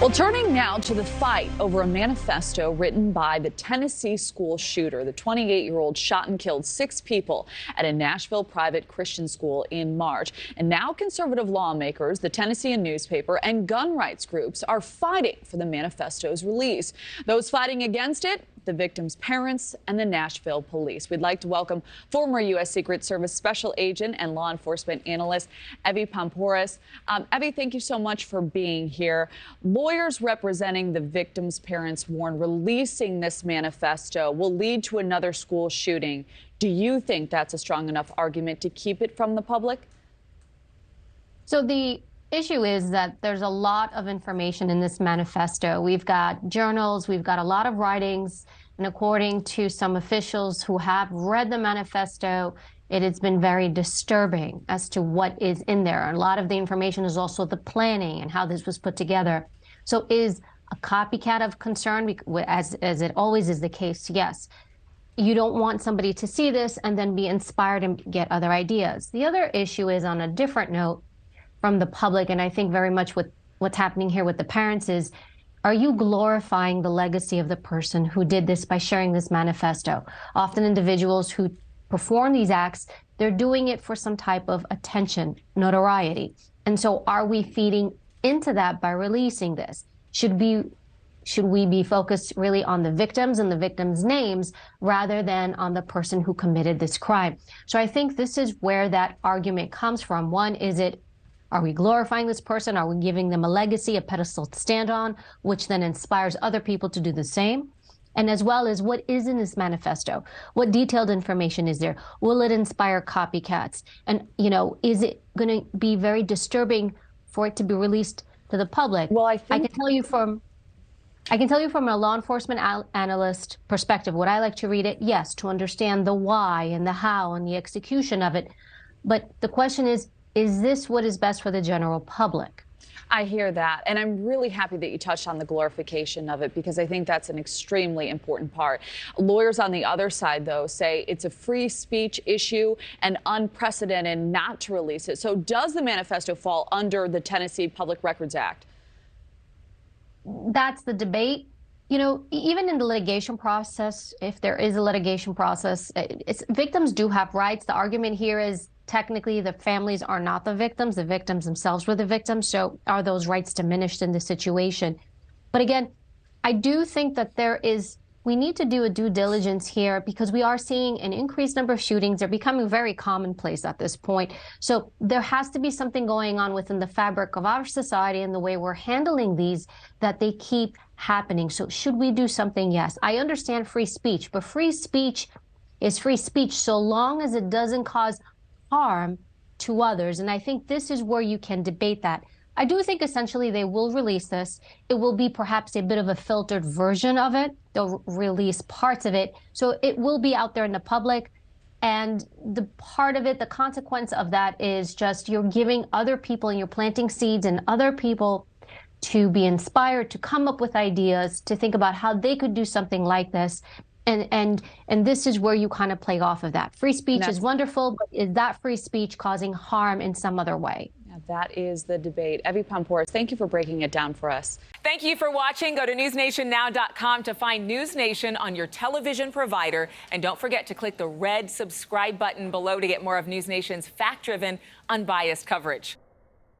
Well, turning now to the fight over a manifesto written by the Tennessee school shooter. The 28-year-old shot and killed 6 people at a Nashville private Christian school in March. And now conservative lawmakers, the Tennessean newspaper, and gun rights groups are fighting for the manifesto's release. Those fighting against it, the victims' parents and the Nashville police. We'd like to welcome former U.S. Secret Service special agent and law enforcement analyst Evy Poumpouras. Evy, thank you so much for being here. Lawyers representing the victims' parents warn releasing this manifesto will lead to another school shooting. Do you think that's a strong enough argument to keep it from the public? So the issue is that there's a lot of information in this manifesto. We've got journals, we've got a lot of writings, and according to some officials who have read the manifesto, it has been very disturbing as to what is in there. A lot of the information is also the planning and how this was put together. So is a copycat of concern, as it always is the case? Yes. You don't want somebody to see this and then be inspired and get other ideas. The other issue is, on a different note, from the public, and I think very much with what's happening here with the parents, is, are you glorifying the legacy of the person who did this by sharing this manifesto? Often individuals who perform these acts, they're doing it for some type of attention, notoriety. And so are we feeding into that by releasing this? Should we be focused really on the victims and the victims' names rather than on the person who committed this crime? So I think this is where that argument comes from. One, are we glorifying this person? Are we giving them a legacy, a pedestal to stand on, which then inspires other people to do the same? And as well as, what is in this manifesto? What detailed information is there? Will it inspire copycats? And, is it going to be very disturbing for it to be released to the public? Well, I can tell you from a law enforcement analyst perspective, would I like to read it? Yes, to understand the why and the how and the execution of it. But the question is this what is best for the general public? I hear that. And I'm really happy that you touched on the glorification of it, because I think that's an extremely important part. Lawyers on the other side, though, say it's a free speech issue and unprecedented not to release it. So does the manifesto fall under the Tennessee Public Records Act? That's the debate. Even in the litigation process, if there is a litigation process, victims do have rights. The argument here is, technically, the families are not the victims themselves were the victims. So are those rights diminished in this situation? But again, I do think that we need to do a due diligence here, because we are seeing an increased number of shootings. They're becoming very commonplace at this point. So there has to be something going on within the fabric of our society and the way we're handling these, that they keep happening. So should we do something? Yes. I understand free speech, but free speech is free speech so long as it doesn't cause harm to others. And I think this is where you can debate that. I do think essentially they will release this. It will be perhaps a bit of a filtered version of it. They'll release parts of it. So it will be out there in the public. And the part of it, the consequence of that is just you're giving other people, and you're planting seeds in other people to be inspired, to come up with ideas, to think about how they could do something like this. And this is where you kind of play off of that. Free speech is wonderful, but is that free speech causing harm in some other way? Yeah, that is the debate. Evy Poumpouras, thank you for breaking it down for us. Thank you for watching. Go to newsnationnow.com to find NewsNation on your television provider. And don't forget to click the red subscribe button below to get more of NewsNation's fact-driven, unbiased coverage.